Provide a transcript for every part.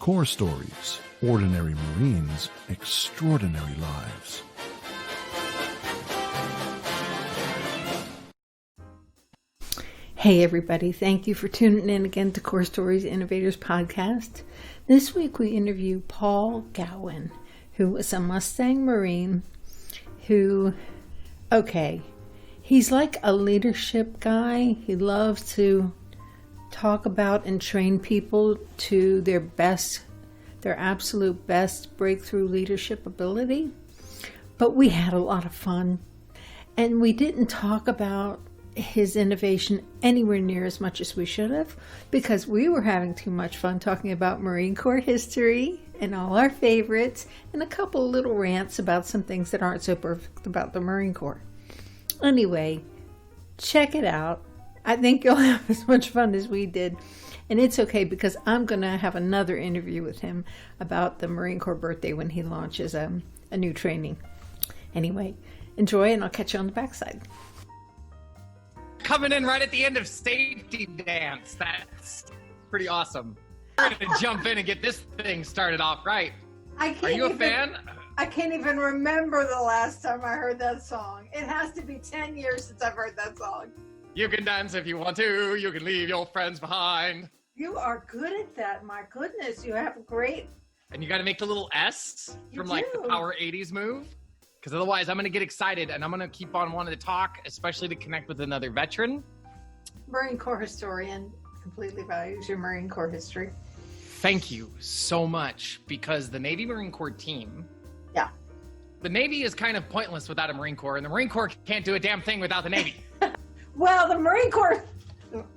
Core Stories, Ordinary Marines, Extraordinary Lives. Hey everybody, thank you for tuning in again to Core Stories Innovators podcast. This week we interview Paul Gowin, who was a Mustang Marine he's like a leadership guy. He loves to talk about and train people to their absolute best breakthrough leadership ability. But we had a lot of fun, and we didn't talk about his innovation anywhere near as much as we should have, because we were having too much fun talking about Marine Corps history and all our favorites, and a couple little rants about some things that aren't so perfect about the Marine Corps. Anyway, check it out. I think you'll have as much fun as we did. And it's okay, because I'm going to have another interview with him about the Marine Corps birthday when he launches a new training. Anyway, enjoy, and I'll catch you on the backside. Coming in right at the end of safety dance. That's pretty awesome. We're going to jump in and get this thing started off right. Are you a fan? I can't even remember the last time I heard that song. It has to be 10 years since I've heard that song. You can dance if you want to. You can leave your friends behind. You are good at that. My goodness, you have great. And you got to make the little S from like the Power 80s move. Because otherwise I'm going to get excited and I'm going to keep on wanting to talk, especially to connect with another veteran. Marine Corps historian completely values your Marine Corps history. Thank you so much, because the Navy Marine Corps team, the Navy is kind of pointless without a Marine Corps, and the Marine Corps can't do a damn thing without the Navy. Well, the Marine Corps,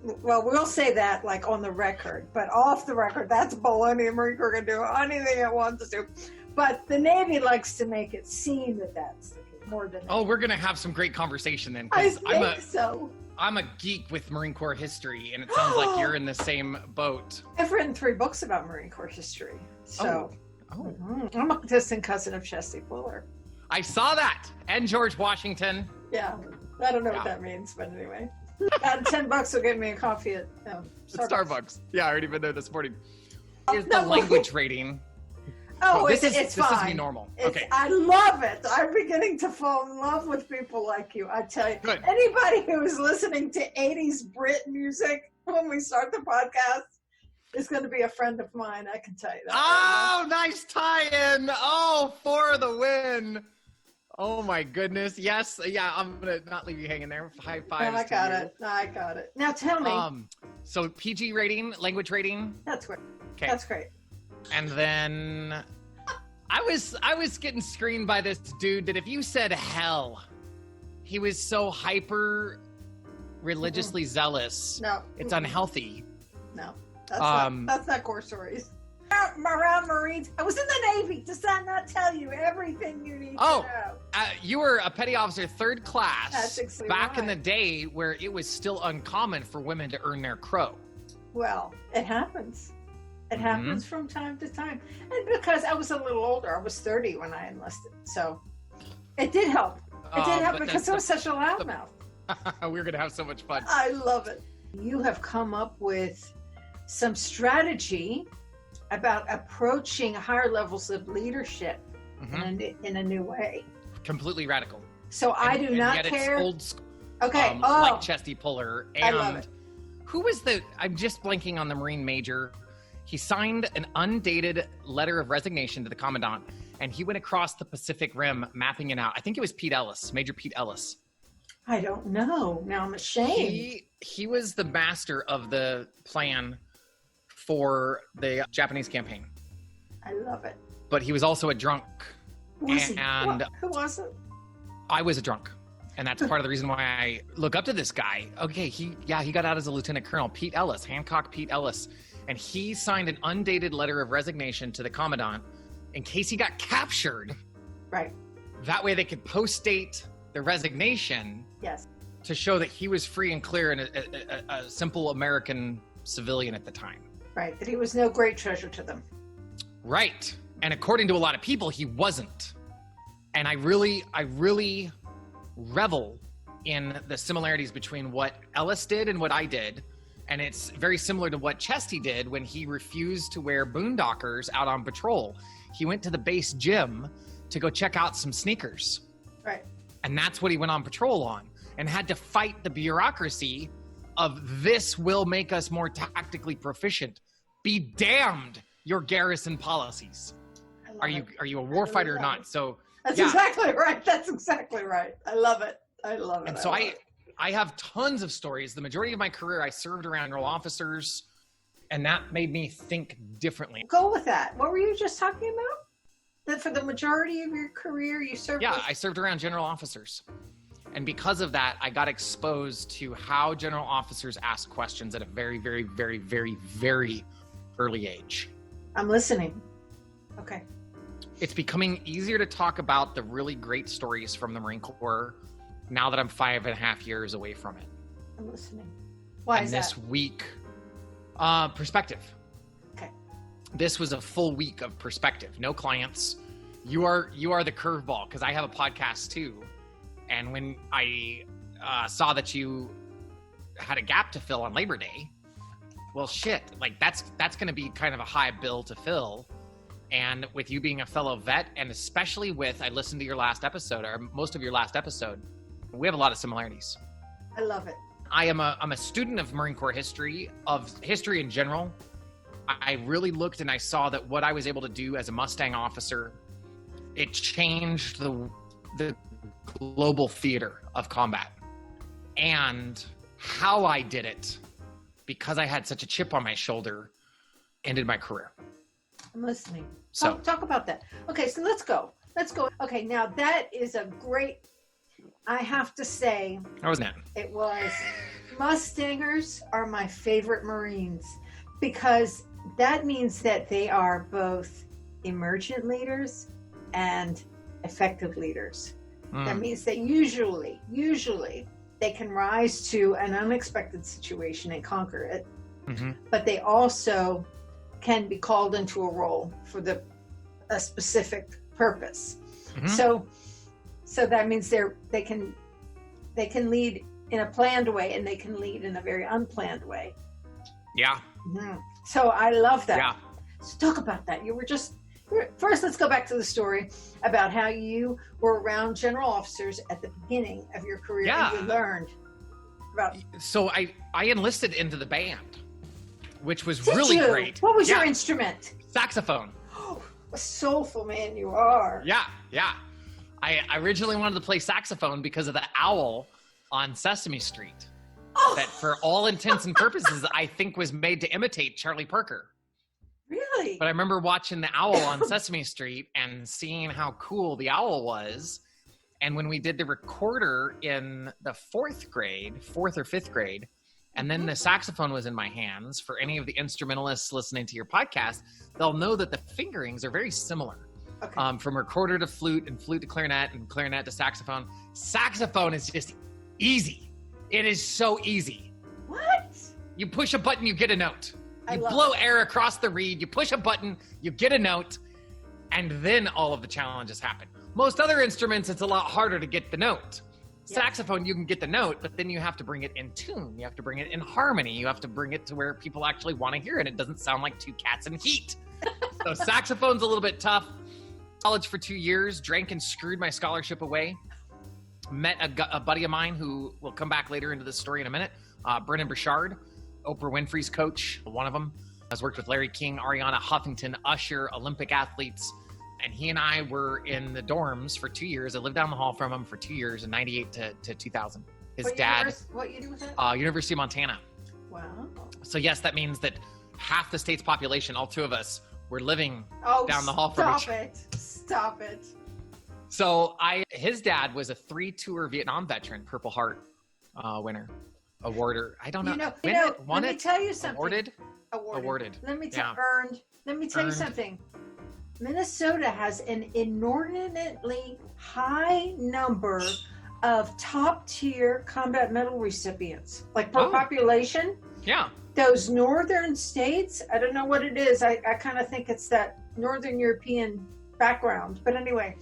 we'll say that like on the record, but off the record, that's baloney. The Marine Corps can do anything it wants to do. But the Navy likes to make it seem that that's the case more than. Oh, we're gonna have some great conversation then. I think so. I'm a geek with Marine Corps history, and it sounds like you're in the same boat. I've written 3 books about Marine Corps history, so I'm a distant cousin of Chesty Puller. I saw that, and George Washington. Yeah, I don't know what that means, but anyway, $10 will get me a coffee at Starbucks. Yeah, I already been there this morning. Here's the language rating. Oh, this it's fine. This is me normal. Okay. I love it. I'm beginning to fall in love with people like you. I tell you, Good. Anybody who is listening to 80s Brit music when we start the podcast is going to be a friend of mine. I can tell you that. Oh, nice tie-in. Oh, for the win. Oh my goodness. Yes. Yeah, I'm going to not leave you hanging there. High fives. I got it. Now tell me. So PG rating, language rating. That's great. Okay. That's great. And then I was getting screened by this dude that if you said hell, he was so hyper religiously zealous. No. It's unhealthy. No. That's not Core Stories. Around Marines. I was in the Navy. Does that not tell you everything you need to know? You were a petty officer 3rd class. That's exactly back in the day where it was still uncommon for women to earn their crow. Well, it happens. It happens from time to time. And because I was a little older, I was 30 when I enlisted. So it did help. It did help because I was such a loudmouth. We're going to have so much fun. I love it. You have come up with some strategy about approaching higher levels of leadership in a new way. Completely radical. So I do not care. It's old school. Okay. Like Chesty Puller. And I love it. Who was I'm just blanking on the Marine major. He signed an undated letter of resignation to the commandant, and he went across the Pacific Rim mapping it out. I think it was Pete Ellis, Major Pete Ellis. I don't know. Now I'm ashamed. He was the master of the plan for the Japanese campaign. I love it. But he was also a drunk. And who was it? I was a drunk. And that's part of the reason why I look up to this guy. Okay, he got out as a lieutenant colonel, Pete Ellis, Hancock Pete Ellis. And he signed an undated letter of resignation to the commandant in case he got captured. Right. That way they could post-date the resignation. Yes. To show that he was free and clear and a simple American civilian at the time. Right, that he was no great treasure to them. Right. And according to a lot of people, he wasn't. And I really revel in the similarities between what Ellis did and what I did. And it's very similar to what Chesty did when he refused to wear boondockers out on patrol. He went to the base gym to go check out some sneakers. Right. And that's what he went on patrol on, and had to fight the bureaucracy of this will make us more tactically proficient. Be damned your garrison policies. Are you a warfighter or not? So that's exactly right. That's exactly right. I love it. I love it. And so I have tons of stories. The majority of my career, I served around general officers, and that made me think differently. Go with that. What were you just talking about? That for the majority of your career, you served? Yeah, I served around general officers. And because of that, I got exposed to how general officers ask questions at a very, very, very, very, very early age. I'm listening. Okay. It's becoming easier to talk about the really great stories from the Marine Corps now that I'm 5.5 years away from it. I'm listening. Why is that? This week, perspective. Okay. This was a full week of perspective. No clients. You are the curveball, because I have a podcast too. And when I saw that you had a gap to fill on Labor Day, well, shit, like that's going to be kind of a high bill to fill. And with you being a fellow vet, and especially with, I listened to your last episode, or most of your last episode, we have a lot of similarities. I love it. I'm a student of Marine Corps history, of history in general. I really looked and I saw that what I was able to do as a Mustang officer, it changed the global theater of combat. And how I did it, because I had such a chip on my shoulder, ended my career. I'm listening. So talk about that. Okay, so let's go. Okay, now that is a great, I have to say, how was that? It was. Mustangers are my favorite Marines, because that means that they are both emergent leaders and effective leaders. That means that usually they can rise to an unexpected situation and conquer it, but they also can be called into a role for a specific purpose. So that means they can lead in a planned way, and they can lead in a very unplanned way. Yeah. So I love that. Yeah. So talk about that. First, let's go back to the story about how you were around general officers at the beginning of your career. Yeah. And you learned about. So I enlisted into the band, which was Did really you? great. What was your instrument? Saxophone. Oh, a soulful man you are. Yeah. I originally wanted to play saxophone because of the owl on Sesame Street. That for all intents and purposes, I think was made to imitate Charlie Parker. Really? But I remember watching the owl on Sesame Street and seeing how cool the owl was. And when we did the recorder in the fourth or fifth grade, and then the saxophone was in my hands, for any of the instrumentalists listening to your podcast, they'll know that the fingerings are very similar. Okay. From recorder to flute, and flute to clarinet, and clarinet to saxophone. Saxophone is just easy. It is so easy. What? You push a button, you get a note. You love blow air across the reed, you push a button, you get a note, and then all of the challenges happen. Most other instruments, it's a lot harder to get the note. Yeah. Saxophone, you can get the note, but then you have to bring it in tune. You have to bring it in harmony. You have to bring it to where people actually want to hear it. It doesn't sound like two cats in heat. So saxophone's a little bit tough. College for 2 years, drank and screwed my scholarship away. Met a buddy of mine who will come back later into this story in a minute, Brennan Burchard, Oprah Winfrey's coach, one of them. Has worked with Larry King, Ariana Huffington, Usher, Olympic athletes. And he and I were in the dorms for 2 years. I lived down the hall from him for 2 years, in 98 to 2000. His dad, What year was that? University of Montana. Wow. So yes, that means that half the state's population, all two of us, were living down the hall from each other. Stop it. So his dad was a 3-tour Vietnam veteran, Purple Heart winner, awarder. I don't know. Let me tell you something. Awarded. Let me Earned. tell you something. Minnesota has an inordinately high number of top-tier combat medal recipients, like per population. Yeah. Those northern states, I don't know what it is. I kind of think it's that Northern European background. But anyway,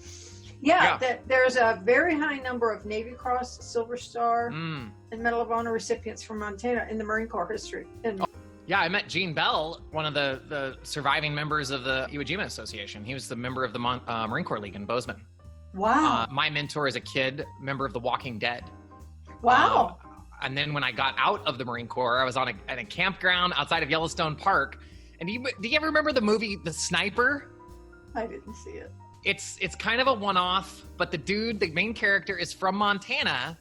there's a very high number of Navy Cross, Silver Star, and and Medal of Honor recipients from Montana in the Marine Corps history. And Yeah, I met Gene Bell, one of the surviving members of the Iwo Jima Association. He was the member of the Marine Corps League in Bozeman. wow. My mentor as a kid, member of the Walking Dead. Wow. And then when I got out of the Marine Corps, I was at a campground outside of Yellowstone Park. And do you ever remember the movie The Sniper? I didn't see it. It's kind of a one-off, but the main character is from Montana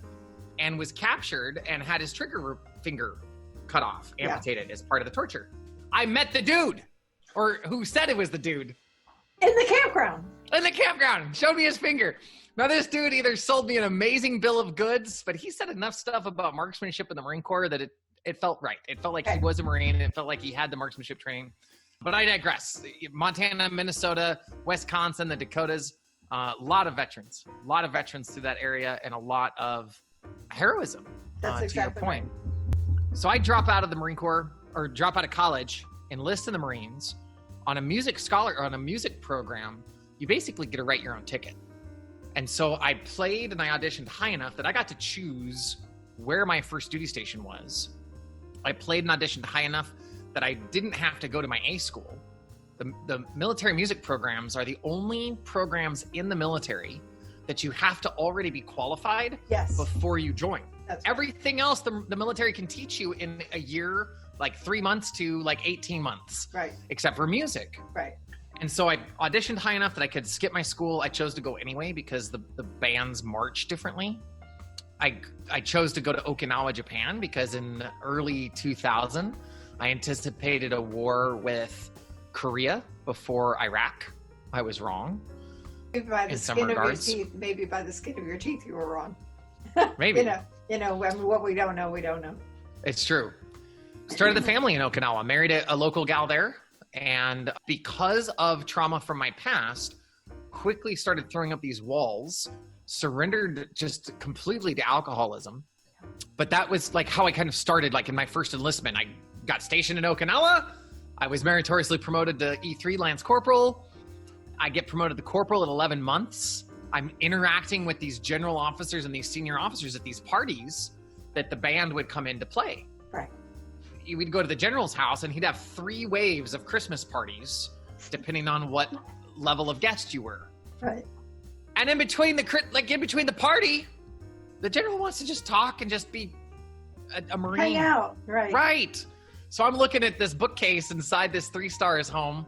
and was captured and had his trigger finger cut off, amputated as part of the torture. I met the dude, or who said it was the dude. In the campground. In the campground, showed me his finger. Now this dude either sold me an amazing bill of goods, but he said enough stuff about marksmanship in the Marine Corps that it felt right. It felt like he was a Marine, and it felt like he had the marksmanship training. But I digress. Montana, Minnesota, Wisconsin, the Dakotas, a lot of veterans through that area, and a lot of heroism. That's to exactly your point. So I drop out of the Marine Corps, or drop out of college, enlist in the Marines. On a music program, you basically get to write your own ticket. And so I played and I auditioned high enough that I got to choose where my first duty station was. I played and auditioned high enough that I didn't have to go to my A school. The military music programs are the only programs in the military that you have to already be qualified before you join. That's Everything else the military can teach you in a year, like 3 months to like 18 months. Right. Except for music. Right. And so I auditioned high enough that I could skip my school. I chose to go anyway because the bands march differently. I chose to go to Okinawa, Japan, because in early 2000, I anticipated a war with Korea before Iraq. I was wrong. Maybe by the in some skin of your regards. teeth. Maybe by the skin of your teeth, you were wrong. Maybe. I mean, what we don't know, we don't know. It's true. Started the family in Okinawa, married a local gal there. And because of trauma from my past, quickly started throwing up these walls, surrendered just completely to alcoholism. But that was like how I kind of started, like in my first enlistment. I got stationed in Okinawa. I was meritoriously promoted to E3 Lance Corporal. I get promoted to corporal at 11 months. I'm interacting with these general officers and these senior officers at these parties that the band would come in to play. Right. We'd go to the general's house and he'd have 3 waves of Christmas parties, depending on what level of guest you were. Right. And in between the party, the general wants to just talk and just be a Marine. Hang out. Right. Right. So I'm looking at this bookcase inside this 3 stars home,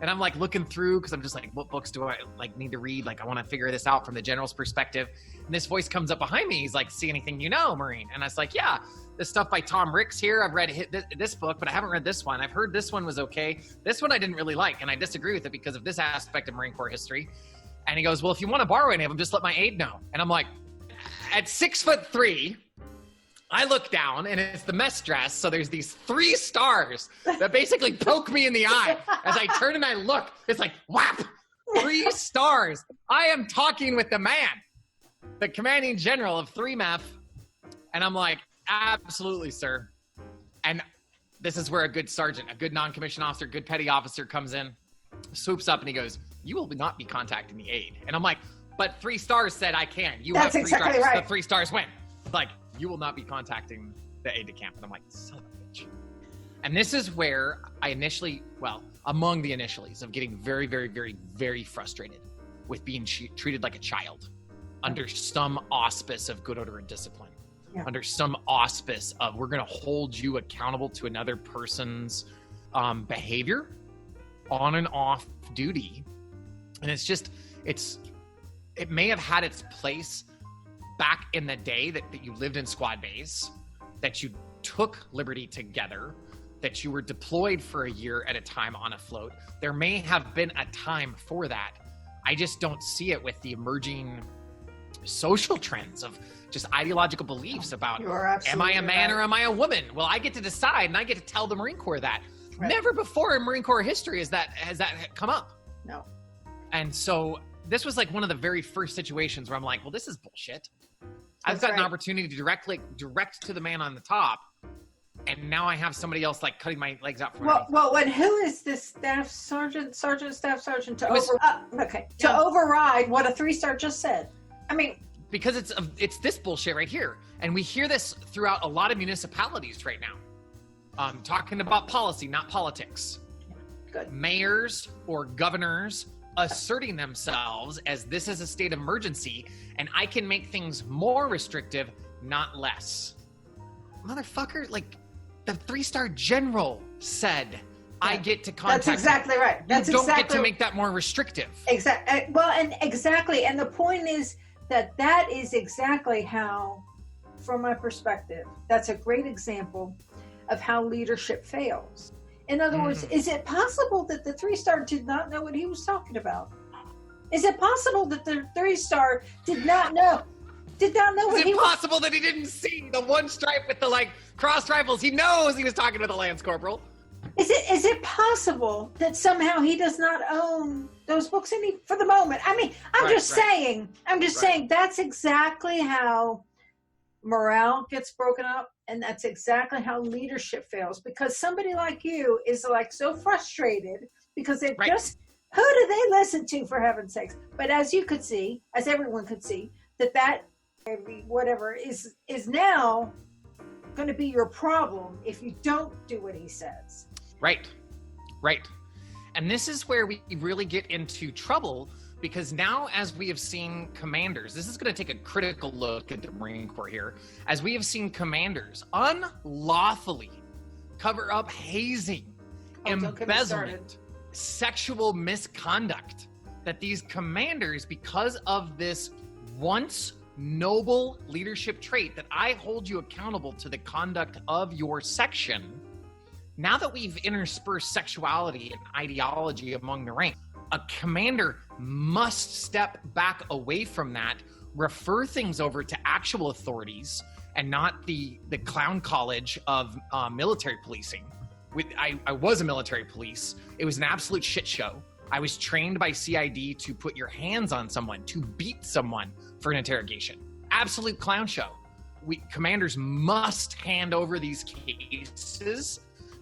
and I'm like looking through because I'm just like, what books do I like need to read? Like I want to figure this out from the general's perspective. And this voice comes up behind me. He's like, "See anything you know, Marine?" And I was like, "Yeah, this stuff by Tom Ricks here. I've read this book, but I haven't read this one. I've heard this one was okay. This one I didn't really like, and I disagree with it because of this aspect of Marine Corps history." And he goes, "Well, if you want to borrow any of them, just let my aide know." And I'm like, at 6'3", I look down and it's the mess dress. So there's these 3 stars that basically poke me in the eye. As I turn and I look, it's like, whap, 3 stars. I am talking with the man, the commanding general of 3MEF. And I'm like, "Absolutely, sir." And this is where a good sergeant, a good non-commissioned officer, good petty officer comes in, swoops up and he goes, "You will not be contacting the aide." And I'm like, "But 3 stars said I can. You That's have 3 exactly stars. right. The 3 stars win." Like, "You will not be contacting the aide de camp." And I'm like, son of a bitch. And this is where I among the initials of getting very, very, very, very frustrated with being treated like a child under some auspice of good order and discipline. Yeah. Under some auspice of, we're going to hold you accountable to another person's behavior on and off duty. And it may have had its place back in the day that you lived in squad base, that you took liberty together, that you were deployed for a year at a time on a float. There may have been a time for that. I just don't see it with the emerging social trends of just ideological beliefs about, am I a man or am I a woman? Well, I get to decide and I get to tell the Marine Corps that. Right. Never before in Marine Corps history has that come up. No. And so this was like one of the very first situations where I'm like, well, this is bullshit. I've got an opportunity to direct to the man on the top, and now I have somebody else like cutting my legs out from underneath. Well, and who is this staff sergeant to override what a 3-star just said? I mean, because it's this bullshit right here. And we hear this throughout a lot of municipalities right now. Talking about policy, not politics. Good. Mayors or governors asserting themselves as this is a state of emergency and I can make things more restrictive, not less. Motherfucker, like the 3-star general said, I get to contact. That's exactly right. That's you don't exactly get to make that more restrictive. Exactly. Well, and exactly. And the point is that is exactly how, from my perspective, that's a great example of how leadership fails. In other words, is it possible that the 3-star did not know what he was talking about? Is it possible that the 3-star did not know what he was? Is it possible that he didn't see the one stripe with the like crossed rifles? He knows he was talking to the Lance Corporal. Is it possible that somehow he does not own those books for the moment? I mean, I'm just saying that's exactly how morale gets broken up, and that's exactly how leadership fails, because somebody like you is like so frustrated because they just, who do they listen to, for heaven's sakes? But as you could see, as everyone could see, that whatever is now going to be your problem if you don't do what he says. Right. And this is where we really get into trouble, because now, as we have seen commanders, this is going to take a critical look at the Marine Corps here, as we have seen commanders unlawfully cover up hazing, embezzlement, sexual misconduct, that these commanders, because of this once noble leadership trait that I hold you accountable to the conduct of your section, now that we've interspersed sexuality and ideology among the ranks, a commander must step back away from that, refer things over to actual authorities and not the clown college of military policing. I was a military police. It was an absolute shit show. I was trained by CID to put your hands on someone, to beat someone for an interrogation. Absolute clown show. Commanders must hand over these cases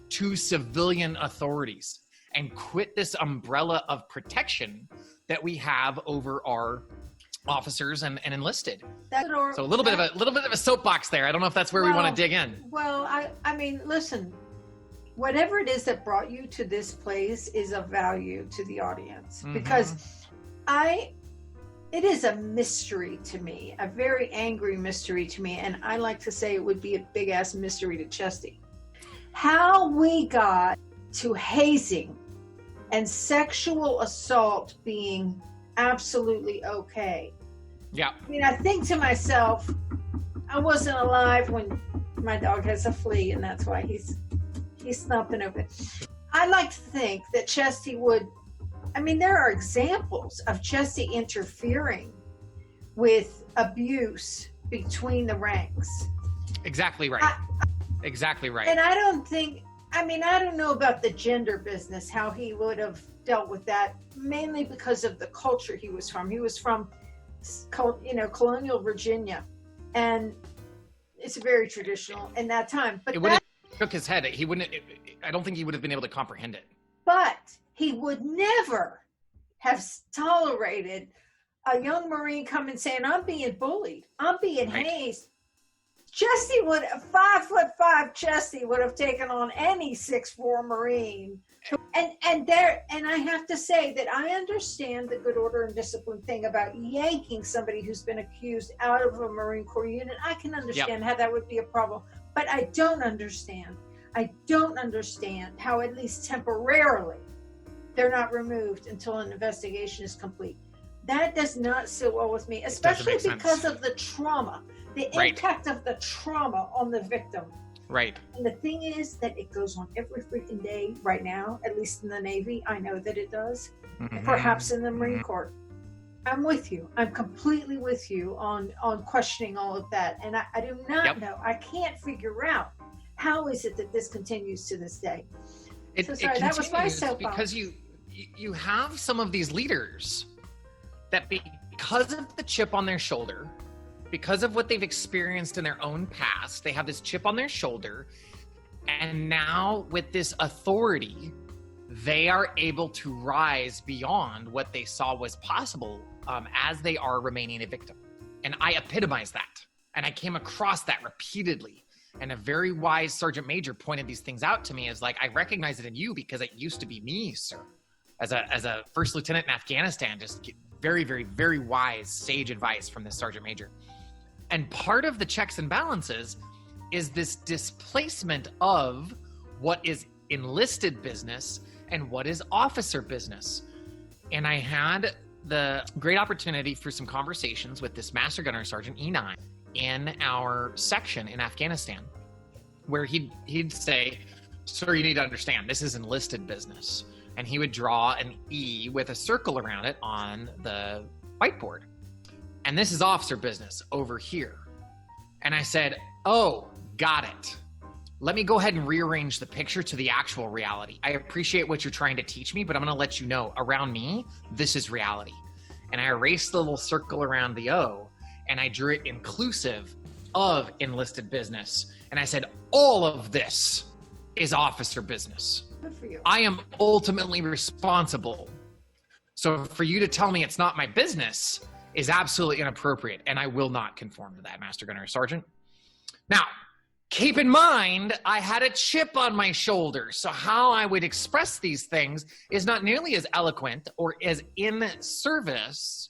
to civilian authorities and quit this umbrella of protection that we have over our officers and enlisted. So a little bit of a soapbox there. I don't know if that's where we want to dig in. Well, I mean, listen, whatever it is that brought you to this place is of value to the audience, because it is a mystery to me, a very angry mystery to me, and I like to say it would be a big ass mystery to Chesty. How we got to hazing and sexual assault being absolutely okay. Yeah. I mean, I think to myself, I wasn't alive when my dog has a flea, and that's why he's thumping over. I like to think that Chesty would, I mean, there are examples of Chesty interfering with abuse between the ranks. Exactly right. Exactly right. And I don't know about the gender business, how he would have dealt with that, mainly because of the culture he was from. He was from, colonial Virginia, and it's very traditional in that time. But it would have shook his head. He wouldn't. I don't think he would have been able to comprehend it. But he would never have tolerated a young Marine coming saying, "I'm being bullied. I'm being hazed." Chesty would, 5'5" Chesty would have taken on any 6'4" Marine. And I have to say that I understand the good order and discipline thing about yanking somebody who's been accused out of a Marine Corps unit. I can understand how that would be a problem, but I don't understand how, at least temporarily, they're not removed until an investigation is complete. That does not sit well with me, especially because of the trauma. The impact of the trauma on the victim. Right. And the thing is that it goes on every freaking day right now, at least in the Navy. I know that it does. Perhaps in the Marine Corps. I'm with you. I'm completely with you on questioning all of that. And I do not know. I can't figure out how is it that this continues to this day. That was my soapbox. Because you have some of these leaders that, because of the chip on their shoulder, because of what they've experienced in their own past, they have this chip on their shoulder. And now with this authority, they are able to rise beyond what they saw was possible as they are remaining a victim. And I epitomized that. And I came across that repeatedly. And a very wise sergeant major pointed these things out to me as like, I recognize it in you because it used to be me, sir. As a first lieutenant in Afghanistan, just very, very, very wise, sage advice from this sergeant major. And part of the checks and balances is this displacement of what is enlisted business and what is officer business. And I had the great opportunity for some conversations with this Master Gunner Sergeant E9 in our section in Afghanistan, where he'd say, sir, you need to understand, this is enlisted business. And he would draw an E with a circle around it on the whiteboard. And this is officer business over here. And I said, oh, got it. Let me go ahead and rearrange the picture to the actual reality. I appreciate what you're trying to teach me, but I'm going to let you know around me, this is reality. And I erased the little circle around the O and I drew it inclusive of enlisted business. And I said, all of this is officer business. Good for you. I am ultimately responsible. So for you to tell me it's not my business is absolutely inappropriate. And I will not conform to that, Master Gunner Sergeant. Now, keep in mind, I had a chip on my shoulder. So how I would express these things is not nearly as eloquent or as in service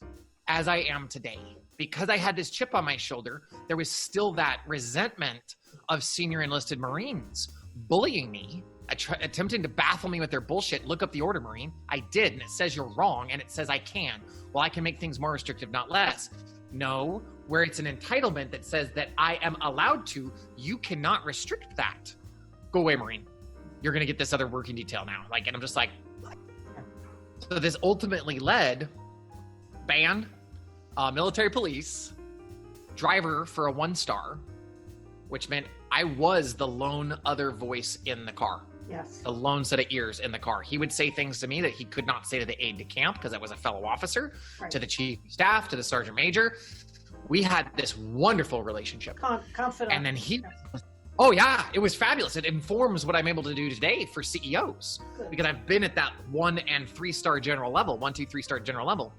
as I am today. Because I had this chip on my shoulder, there was still that resentment of senior enlisted Marines bullying me, attempting to baffle me with their bullshit. Look up the order, Marine. I did, and it says you're wrong, and it says I can. Well, I can make things more restrictive, not less. No, where it's an entitlement that says that I am allowed to, you cannot restrict that. Go away, Marine. You're going to get this other working detail now. Like, and I'm just like, so this ultimately led band, military police, driver for a 1-star, which meant I was the lone other voice in the car. Yes. The lone set of ears in the car. He would say things to me that he could not say to the aide de camp because I was a fellow officer, Right. to the chief of staff, to the sergeant major. We had this wonderful relationship. Confident. And then oh yeah, it was fabulous. It informs what I'm able to do today for CEOs. Good. Because I've been at that 1 and 3-star general level, 1, 2, 3-star general level.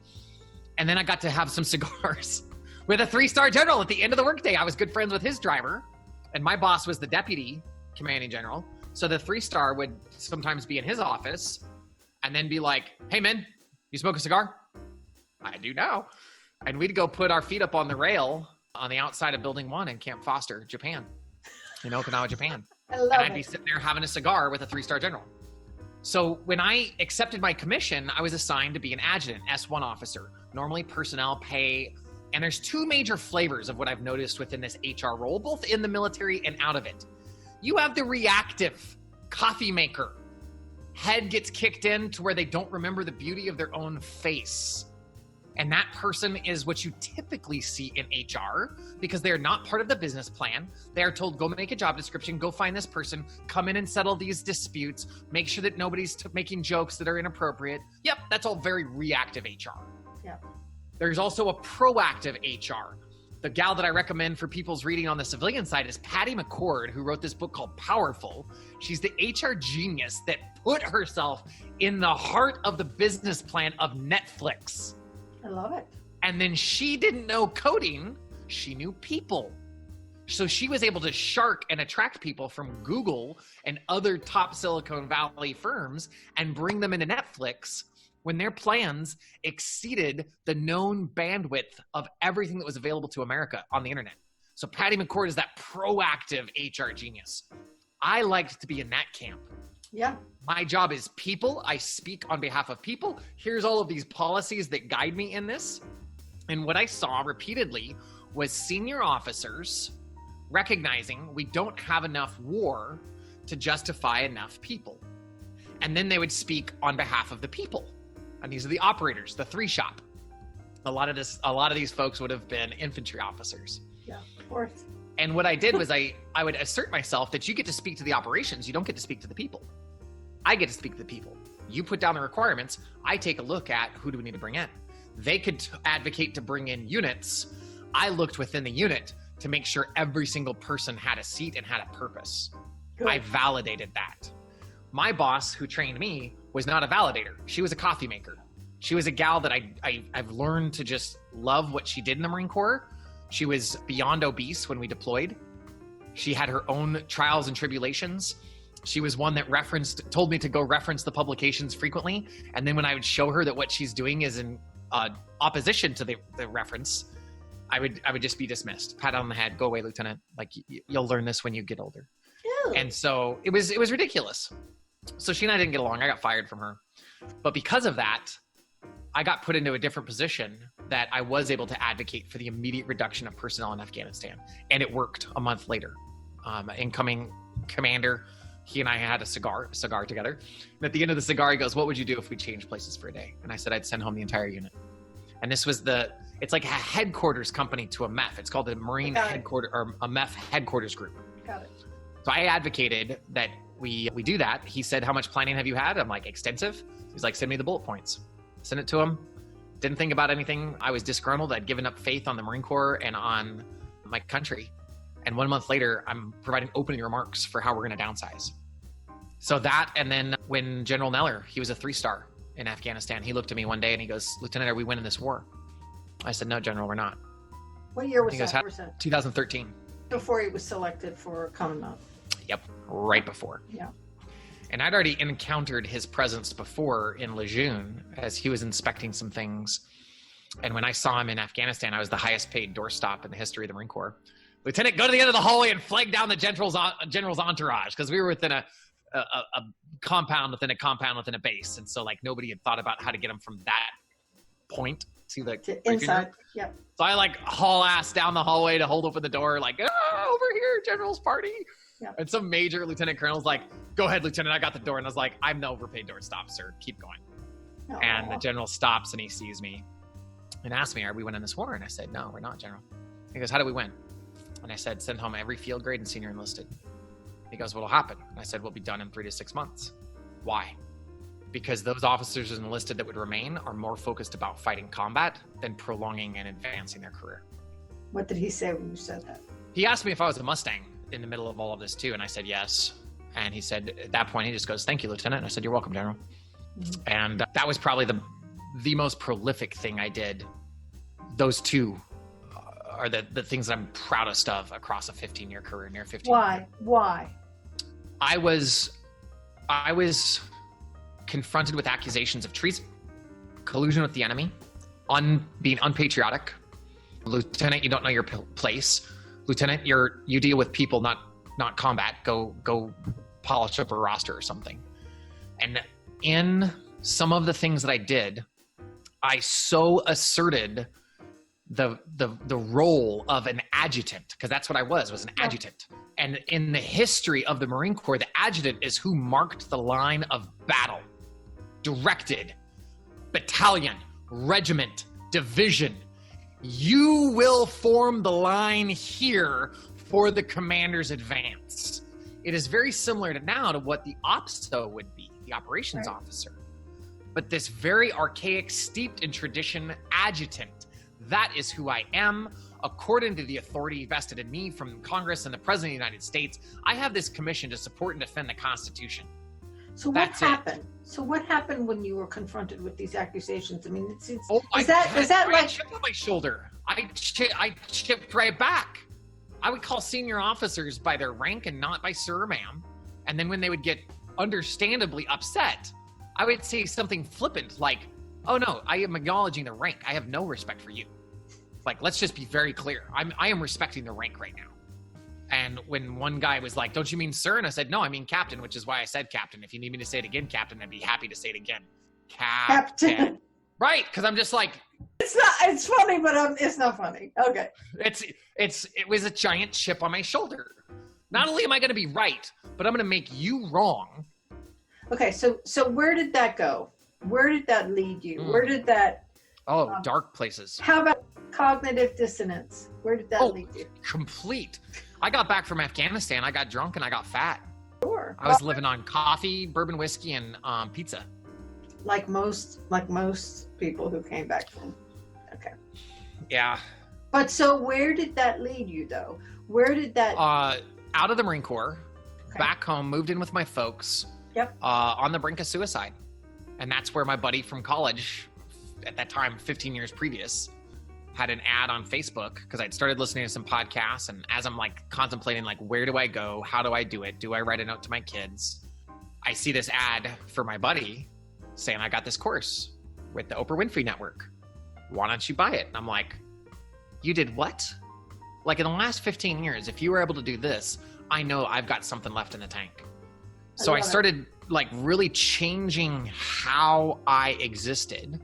And then I got to have some cigars with a 3-star general at the end of the workday. I was good friends with his driver, and my boss was the deputy commanding general. So the 3-star would sometimes be in his office and then be like, hey, man, you smoke a cigar? I do now. And we'd go put our feet up on the rail on the outside of Building 1 in Camp Foster, Japan, in Okinawa, Japan. I love And I'd it. be sitting there having a cigar with a 3-star general. So when I accepted my commission, I was assigned to be an adjutant, S1 officer, normally personnel pay. And there's 2 major flavors of what I've noticed within this HR role, both in the military and out of it. You have the reactive coffee maker. Head gets kicked in to where they don't remember the beauty of their own face. And that person is what you typically see in HR because they're not part of the business plan. They are told, go make a job description, go find this person, come in and settle these disputes, make sure that nobody's making jokes that are inappropriate. Yep, that's all very reactive HR. Yep. There's also a proactive HR. The gal that I recommend for people's reading on the civilian side is Patty McCord, who wrote this book called Powerful. She's the HR genius that put herself in the heart of the business plan of Netflix. I love it. And then she didn't know coding, she knew people. So she was able to shark and attract people from Google and other top Silicon Valley firms and bring them into Netflix when their plans exceeded the known bandwidth of everything that was available to America on the internet. So Patty McCord is that proactive HR genius. I liked to be in that camp. Yeah. My job is people. I speak on behalf of people. Here's all of these policies that guide me in this. And what I saw repeatedly was senior officers recognizing we don't have enough war to justify enough people. And then they would speak on behalf of the people. And these are the operators, the 3-shop. A lot of these folks would have been infantry officers. Yeah. Of course. And what I did was I would assert myself that you get to speak to the operations, you don't get to speak to the people. I get to speak to the people. You put down the requirements, I take a look at who do we need to bring in. They could advocate to bring in units. I looked within the unit to make sure every single person had a seat and had a purpose. Good. I validated that. My boss, who trained me, was not a validator. She was a coffee maker. She was a gal that I've learned to just love what she did in the Marine Corps, She was beyond obese when we deployed. She had her own trials and tribulations. She was one that told me to go reference the publications frequently. And then when I would show her that what she's doing is in opposition to the reference, I would just be dismissed. Pat on the head, go away, Lieutenant. Like, you'll learn this when you get older. Ew. And so it was ridiculous. So she and I didn't get along. I got fired from her. But because of that, I got put into a different position that I was able to advocate for the immediate reduction of personnel in Afghanistan. And it worked a month later. Incoming commander, he and I had a cigar together. And at the end of the cigar, he goes, what would you do if we changed places for a day? And I said, I'd send home the entire unit. And this was it's like a headquarters company to a MEF. It's called the Marine Headquarters, or a MEF headquarters group. Got it. So I advocated that we do that. He said, how much planning have you had? I'm like, extensive. He's like, send me the bullet points. Send it to him. Didn't think about anything. I was disgruntled. I'd given up faith on the Marine Corps and on my country. And 1 month later, I'm providing opening remarks for how we're going to downsize. So that, and then when General Neller, he was a 3-star in Afghanistan, he looked at me one day and he goes, Lieutenant, are we winning this war? I said, no, General, we're not. What year was He goes, that? 2013. Before he was selected for Commandant. Yep, right before. Yeah. And I'd already encountered his presence before in Lejeune as he was inspecting some things. And when I saw him in Afghanistan, I was the highest paid doorstop in the history of the Marine Corps. Lieutenant, go to the end of the hallway and flag down the general's entourage, because we were within a compound within a compound within a base. And so like nobody had thought about how to get him from that point to the inside. Yeah. So I like haul ass down the hallway to hold open the door, like, over here, general's party. Yeah. And some major lieutenant colonel's like, go ahead, Lieutenant, I got the door. And I was like, I'm the overpaid doorstop, sir. Keep going. Aww. And the general stops and he sees me and asks me, are we winning this war? And I said, no, we're not, General. He goes, how do we win? And I said, send home every field grade and senior enlisted. He goes, what'll happen? And I said, we'll be done in 3 to 6 months. Why? Because those officers enlisted that would remain are more focused about fighting combat than prolonging and advancing their career. What did he say when you said that? He asked me if I was a Mustang in the middle of all of this too. And I said, yes. And he said, at that point, he just goes, thank you, Lieutenant. And I said, you're welcome, General. Mm-hmm. And that was probably the most prolific thing I did. Those two are the things that I'm proudest of across a 15-year career, near 15 years. Why? I was confronted with accusations of treason, collusion with the enemy, being unpatriotic. Lieutenant, you don't know your place. Lieutenant, you deal with people, not combat. Go polish up a roster or something. And in some of the things that I did, I so asserted the role of an adjutant, because that's what I was an adjutant. And in the history of the Marine Corps, the adjutant is who marked the line of battle, directed battalion, regiment, division. You will form the line here for the commander's advance. It is very similar to what the OPSO would be, the operations officer. But this very archaic, steeped in tradition adjutant, that is who I am. According to the authority vested in me from Congress and the President of the United States, I have this commission to support and defend the Constitution. So what happened? So what happened when you were confronted with these accusations? I mean, is that like a chip on my shoulder? I chipped right back. I would call senior officers by their rank and not by sir or ma'am. And then when they would get understandably upset, I would say something flippant like, oh no, I am acknowledging the rank. I have no respect for you. Like, let's just be very clear. I am respecting the rank right now. And when one guy was like, don't you mean sir? And I said, no, I mean captain, which is why I said captain. If you need me to say it again, captain, I'd be happy to say it again. Captain. Right, because I'm just like. It's funny, but it's not funny. Okay. It was a giant chip on my shoulder. Not only am I going to be right, but I'm going to make you wrong. Okay, so where did that go? Where did that lead you? Where did that? Dark places. How about cognitive dissonance? Where did that lead you? Complete. I got back from Afghanistan. I got drunk and I got fat. Sure. I was living on coffee, bourbon whiskey, and pizza. Like most people who came back from. Okay. Yeah. But so where did that lead you though? Where did that? Out of the Marine Corps, back home, moved in with my folks. Yep. On the brink of suicide. And that's where my buddy from college, at that time, 15 years previous, had an ad on Facebook because I'd started listening to some podcasts. And as I'm like contemplating, like, where do I go? How do I do it? Do I write a note to my kids? I see this ad for my buddy saying, I got this course with the Oprah Winfrey Network. Why don't you buy it? And I'm like, you did what? Like, in the last 15 years, if you were able to do this, I know I've got something left in the tank. So I started like really changing how I existed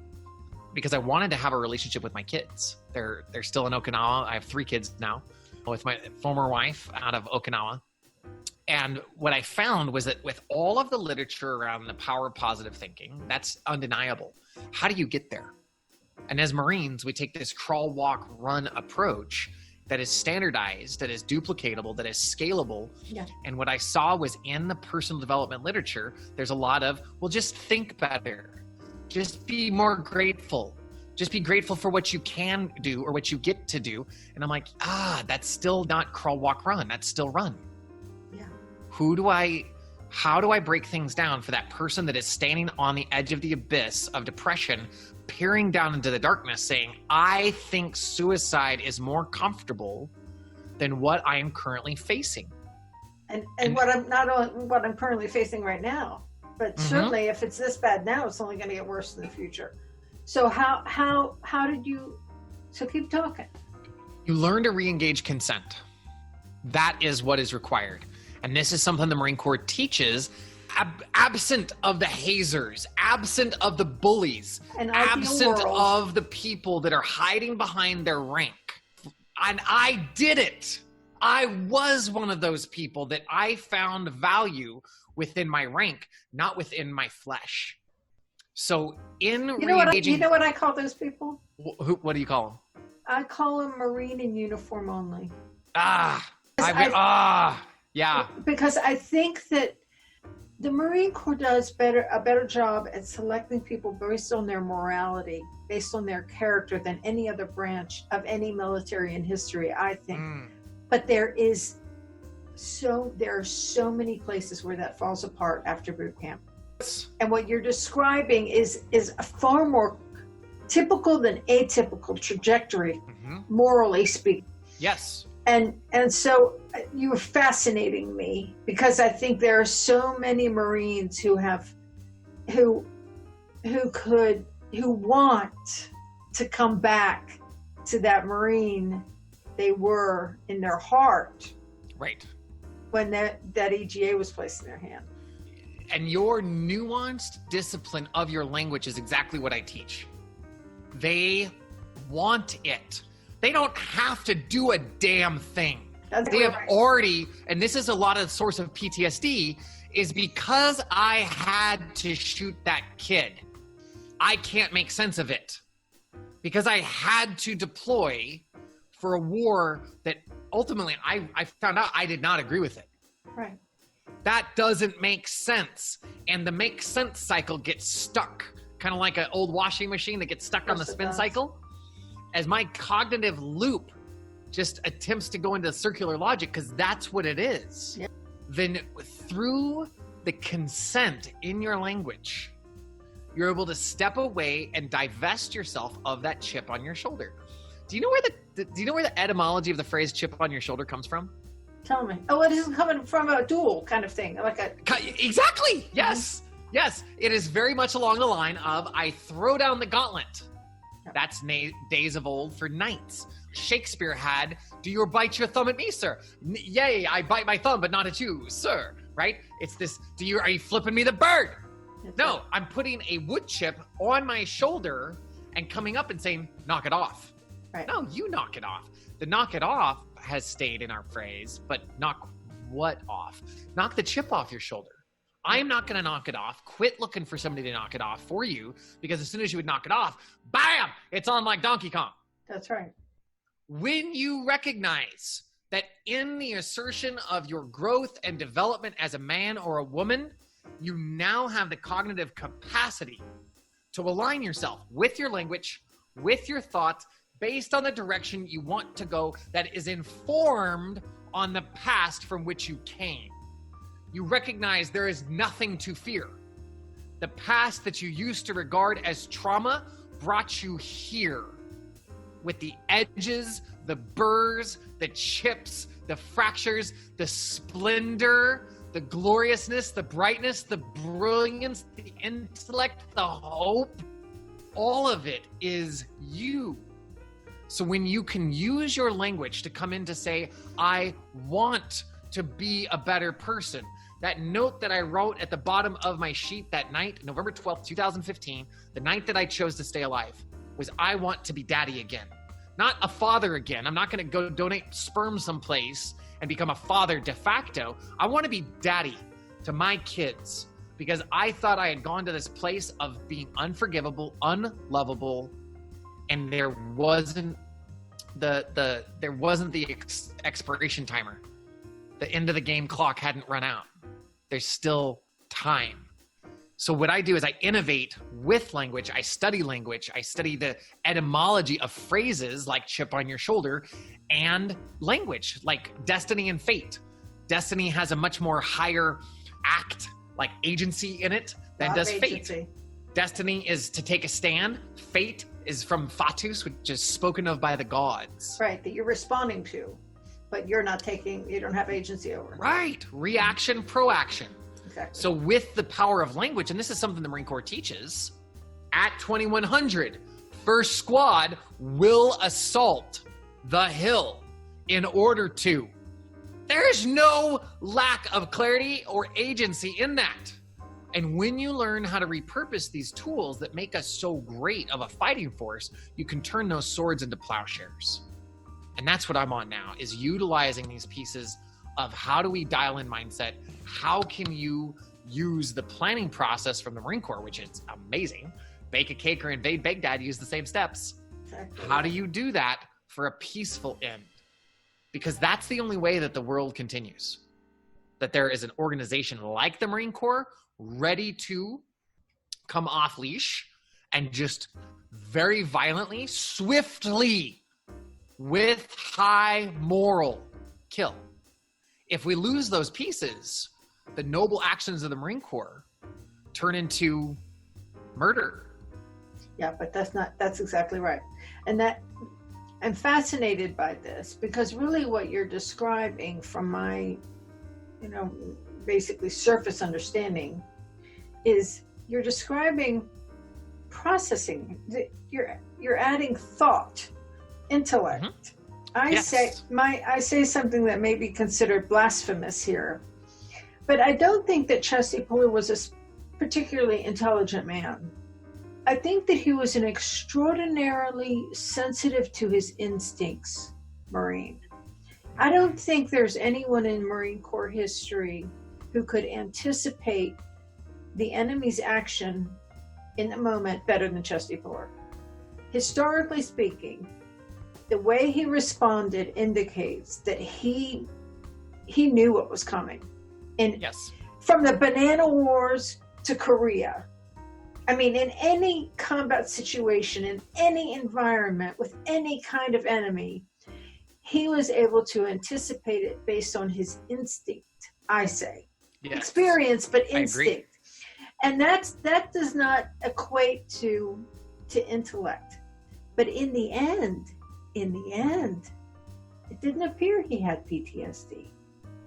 because I wanted to have a relationship with my kids. They're still in Okinawa. I have 3 kids now with my former wife out of Okinawa. And what I found was that with all of the literature around the power of positive thinking, that's undeniable. How do you get there? And as Marines, we take this crawl, walk, run approach that is standardized, that is duplicatable, that is scalable. Yeah. And what I saw was in the personal development literature, there's a lot of, well, just think better. Just be more grateful. Just be grateful for what you can do or what you get to do. And I'm like, that's still not crawl, walk, run. That's still run. Yeah. How do I break things down for that person that is standing on the edge of the abyss of depression, peering down into the darkness saying, I think suicide is more comfortable than what I am currently facing. And what I'm currently facing right now, but certainly if it's this bad now, it's only going to get worse in the future. So how did you, so keep talking. You learn to re-engage consent. That is what is required. And this is something the Marine Corps teaches, absent of the hazers, absent of the bullies, absent of the people that are hiding behind their rank. And I did it. I was one of those people that I found value within my rank, not within my flesh. So re-engaging... You know what I call those people? What do you call them? I call them Marine in uniform only. Yeah. Because I think that the Marine Corps does a better job at selecting people based on their morality, based on their character than any other branch of any military in history, I think. But there are so many places where that falls apart after boot camp. And what you're describing is a far more typical than atypical trajectory, morally speaking. Yes. And so you were fascinating me because I think there are so many Marines who want to come back to that Marine they were in their heart. Right. When that EGA was placed in their hand. And your nuanced discipline of your language is exactly what I teach. They want it. They don't have to do a damn thing. They have already, and this is a lot of the source of PTSD, is because I had to shoot that kid. I can't make sense of it. Because I had to deploy for a war that ultimately I found out I did not agree with it. Right. That doesn't make sense. And the make sense cycle gets stuck, kind of like an old washing machine that gets stuck on the spin cycle. As my cognitive loop just attempts to go into circular logic, because that's what it is, then through the consent in your language, you're able to step away and divest yourself of that chip on your shoulder. Do you know where the etymology of the phrase chip on your shoulder comes from? Tell me. Oh, it isn't coming from a duel kind of thing. Exactly. Yes. Yes. It is very much along the line of I throw down the gauntlet. That's days of old for knights. Shakespeare had, do you bite your thumb at me, sir? Yea, I bite my thumb, but not at you, sir. Right? It's this, are you flipping me the bird? No, I'm putting a wood chip on my shoulder and coming up and saying, knock it off. Right. No, you knock it off. The knock it off has stayed in our phrase, but knock what off? Knock the chip off your shoulder. I'm not going to knock it off. Quit looking for somebody to knock it off for you, because as soon as you would knock it off, bam, it's on like Donkey Kong. That's right. When you recognize that in the assertion of your growth and development as a man or a woman, you now have the cognitive capacity to align yourself with your language, with your thoughts, based on the direction you want to go that is informed on the past from which you came. You recognize there is nothing to fear. The past that you used to regard as trauma brought you here. with the edges, the burrs, the chips, the fractures, the splendor, the gloriousness, the brightness, the brilliance, the intellect, the hope. All of it is you. So when you can use your language to come in to say, I want to be a better person. That note that I wrote at the bottom of my sheet that night, November 12th, 2015, the night that I chose to stay alive, was I want to be daddy again. Not a father again. I'm not going to go donate sperm someplace and become a father de facto. I want to be daddy to my kids because I thought I had gone to this place of being unforgivable, unlovable, and there wasn't the expiration timer. The end of the game clock hadn't run out. There's still time. So what I do is I innovate with language. I study language. I study the etymology of phrases like chip on your shoulder and language like destiny and fate. Destiny has a much more higher act, like agency in it than does fate. Destiny is to take a stand. Fate is from fatus, which is spoken of by the gods. Right, that you're responding to, but you don't have agency over. Right, reaction, proaction. Exactly. So with the power of language, and this is something the Marine Corps teaches, at 2100, first squad will assault the hill in order to. There's no lack of clarity or agency in that. And when you learn how to repurpose these tools that make us so great of a fighting force, you can turn those swords into plowshares. And that's what I'm on now, is utilizing these pieces of how do we dial in mindset? How can you use the planning process from the Marine Corps, which is amazing. Bake a cake or invade Baghdad, use the same steps. Exactly. How do you do that for a peaceful end? Because that's the only way that the world continues. That there is an organization like the Marine Corps ready to come off leash and just very violently, swiftly, with high moral kill. If we lose those pieces, the noble actions of the Marine Corps turn into murder. Yeah, but that's exactly right. And that I'm fascinated by this because really what you're describing from my, basically surface understanding is you're describing processing. You're adding thought, intellect. Mm-hmm. I say something that may be considered blasphemous here, but I don't think that Chesty Puller was a particularly intelligent man. I think that he was an extraordinarily sensitive to his instincts Marine. I don't think there's anyone in Marine Corps history who could anticipate the enemy's action in the moment better than Chesty Puller. Historically speaking, the way he responded indicates that he knew what was coming. And Yes. from the Banana Wars to Korea, I mean, in any combat situation, in any environment, with any kind of enemy, he was able to anticipate it based on his instinct, I say. Yes. Experience, but instinct. I agree. And that does not equate to intellect. But in the end, it didn't appear he had PTSD.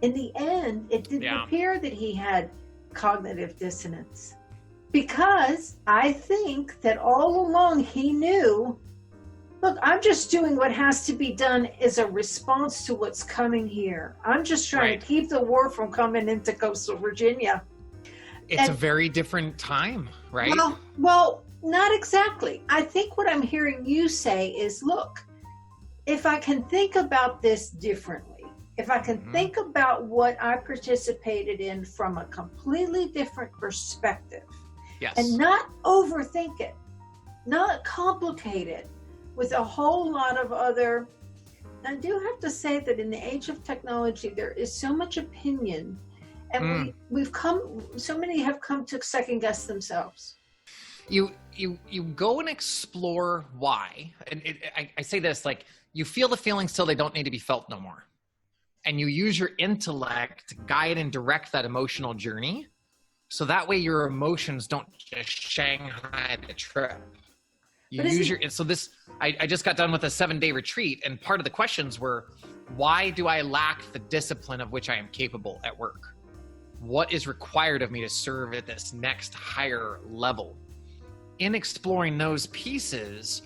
In the end, it didn't appear that he had cognitive dissonance. Because I think that all along he knew, look, I'm just doing what has to be done as a response to what's coming here. I'm just trying to keep the war from coming into coastal Virginia. It's a very different time, right? Well, not exactly. I think what I'm hearing you say is, look, if I can think about this differently, if I can think about what I participated in from a completely different perspective, Yes. and not overthink it, not complicate it with a whole lot of other. I do have to say that in the age of technology, there is so much opinion, and so many have come to second guess themselves. You go and explore why, and I say this, like, you feel the feelings till they don't need to be felt no more, and you use your intellect to guide and direct that emotional journey. So that way your emotions don't just Shanghai the trip. You use your, so this, I just got done with a 7-day retreat, and part of the questions were, why do I lack the discipline of which I am capable at work? What is required of me to serve at this next higher level? In exploring those pieces,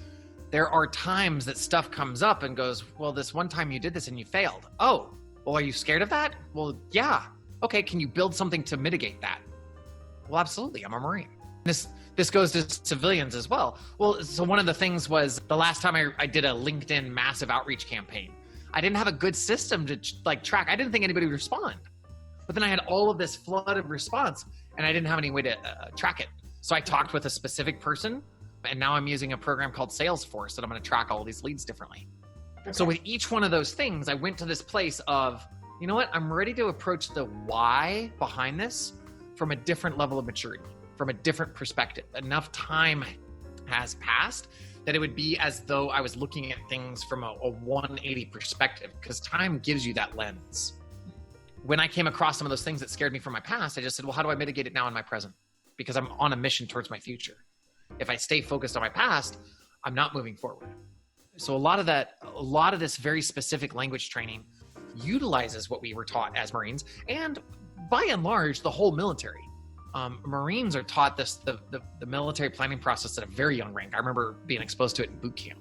there are times that stuff comes up and goes, well, this one time you did this and you failed. Oh, well, are you scared of that? Well, yeah. Okay, can you build something to mitigate that? Well, absolutely, I'm a Marine. This goes to civilians as well. Well, so one of the things was the last time I did a LinkedIn massive outreach campaign, I didn't have a good system to track. I didn't think anybody would respond. But then I had all of this flood of response and I didn't have any way to track it. So I talked with a specific person, and now I'm using a program called Salesforce that I'm going to track all these leads differently. Okay. So with each one of those things, I went to this place of, you know what? I'm ready to approach the why behind this from a different level of maturity, from a different perspective. Enough time has passed that it would be as though I was looking at things from a 180 perspective, because time gives you that lens. When I came across some of those things that scared me from my past, I just said, well, how do I mitigate it now in my present? Because I'm on a mission towards my future. If I stay focused on my past, I'm not moving forward. So a lot of this very specific language training utilizes what we were taught as Marines, and by and large, the whole military. Marines are taught the military planning process at a very young rank. I remember being exposed to it in boot camp.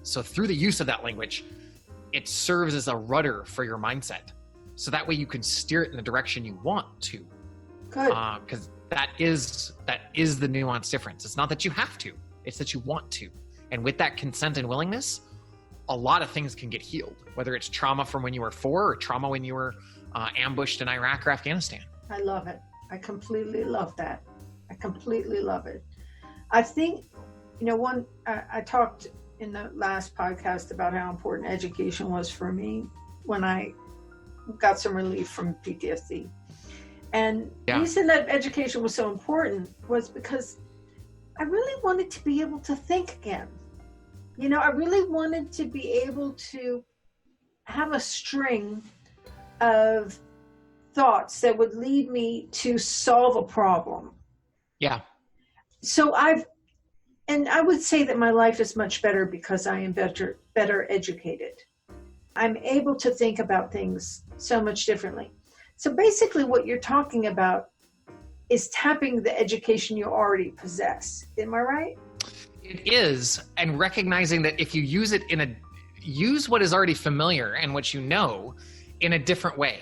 So through the use of that language, it serves as a rudder for your mindset. So that way you can steer it in the direction you want to. Good. Because that is the nuanced difference. It's not that you have to, it's that you want to. And with that consent and willingness, a lot of things can get healed, whether it's trauma from when you were 4 or trauma when you were ambushed in Iraq or Afghanistan. I love it. I completely love that. I completely love it. I think, I talked in the last podcast about how important education was for me when I got some relief from PTSD. And the reason that education was so important was because I really wanted to be able to think again. I really wanted to be able to have a string of thoughts that would lead me to solve a problem. Yeah. So I would say that my life is much better because I am better educated. I'm able to think about things so much differently. So basically what you're talking about is tapping the education you already possess. Am I right? It is, and recognizing that if you use it use what is already familiar and what you know in a different way.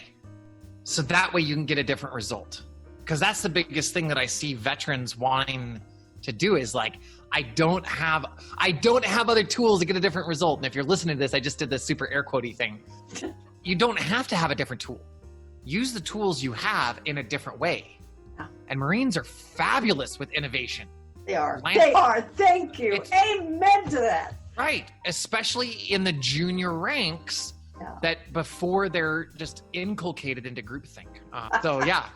So that way you can get a different result. Because that's the biggest thing that I see veterans wanting to do is I don't have other tools to get a different result. And if you're listening to this, I just did this super air quotey thing. You don't have to have a different tool. Use the tools you have in a different way. And Marines are fabulous with innovation. They are. They are. Thank you. Amen to that. Right. Especially in the junior ranks that before they're just inculcated into groupthink. So yeah,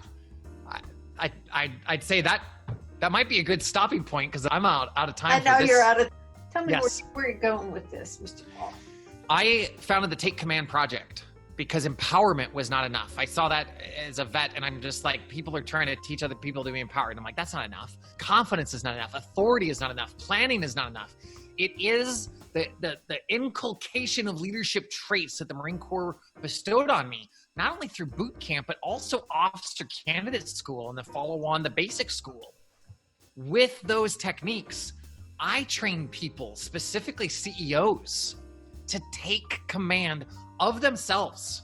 I'd say that might be a good stopping point because I'm out of time. I know for this. You're out of. Tell me where you're going with this, Mr. Paul. I founded the Take Command Project because empowerment was not enough. I saw that as a vet, and I'm just like, people are trying to teach other people to be empowered. And I'm like, that's not enough. Confidence is not enough. Authority is not enough. Planning is not enough. It is the inculcation of leadership traits that the Marine Corps bestowed on me, not only through boot camp, but also officer candidate school and the follow-on, the basic school. With those techniques, I train people, specifically CEOs, to take command of themselves.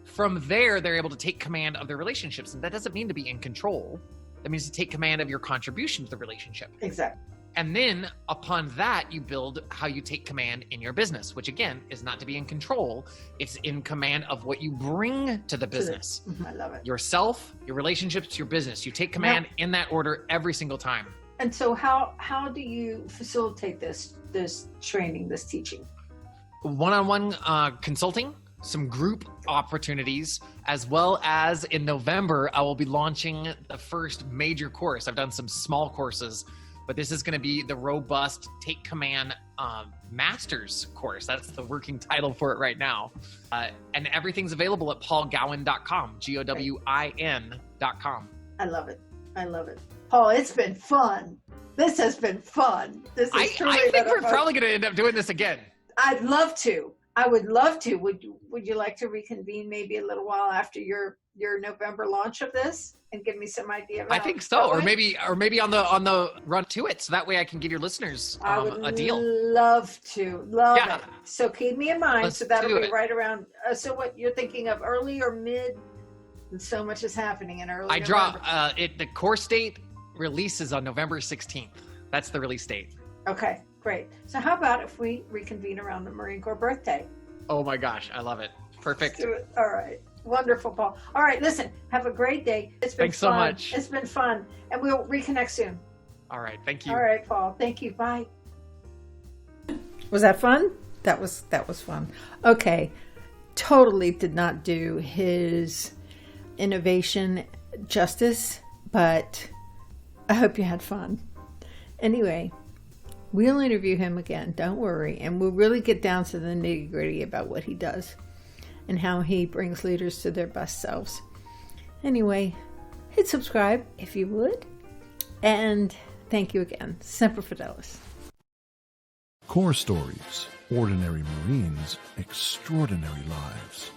From there, they're able to take command of their relationships. And that doesn't mean to be in control. That means to take command of your contribution to the relationship. Exactly. And then upon that, you build how you take command in your business, which again, is not to be in control. It's in command of what you bring to the business. I love it. Yourself, your relationships, your business. You take command in that order every single time. And so how do you facilitate this training, this teaching? One-on-one consulting, some group opportunities, as well as in November, I will be launching the first major course. I've done some small courses, but this is going to be the robust Take Command Masters course. That's the working title for it right now. And everything's available at paulgowin.com, Gowin.com. I love it. I love it. Paul, it's been fun. This has been fun. This I is truly think been a we're fun- probably going to end up doing this again. I'd love to. I would love to. Would you like to reconvene maybe a little while after your November launch of this and give me some idea about I think so, or going? maybe on the run to it, so that way I can give your listeners I would a deal. love Yeah. it. So keep me in mind. Let's so that'll do be it. right around. So what you're thinking of, early or mid? So much is happening in early. I draw November. the course date releases on November 16th. That's the release date. Okay, great. So how about if we reconvene around the Marine Corps birthday? Oh my gosh, I love it. Perfect. Let's do it. All right. Wonderful, Paul. All right, listen, have a great day. It's been Thanks so fun. much. It's been fun. And we'll reconnect soon. All right, thank you. All right, Paul. Thank you. Bye. Was that fun? That was fun. Okay. Totally did not do his innovation justice, but I hope you had fun. Anyway, we'll interview him again, don't worry, and we'll really get down to the nitty-gritty about what he does and how he brings leaders to their best selves. Anyway, hit subscribe if you would, and thank you again. Semper Fidelis. Core Stories. Ordinary Marines, Extraordinary Lives.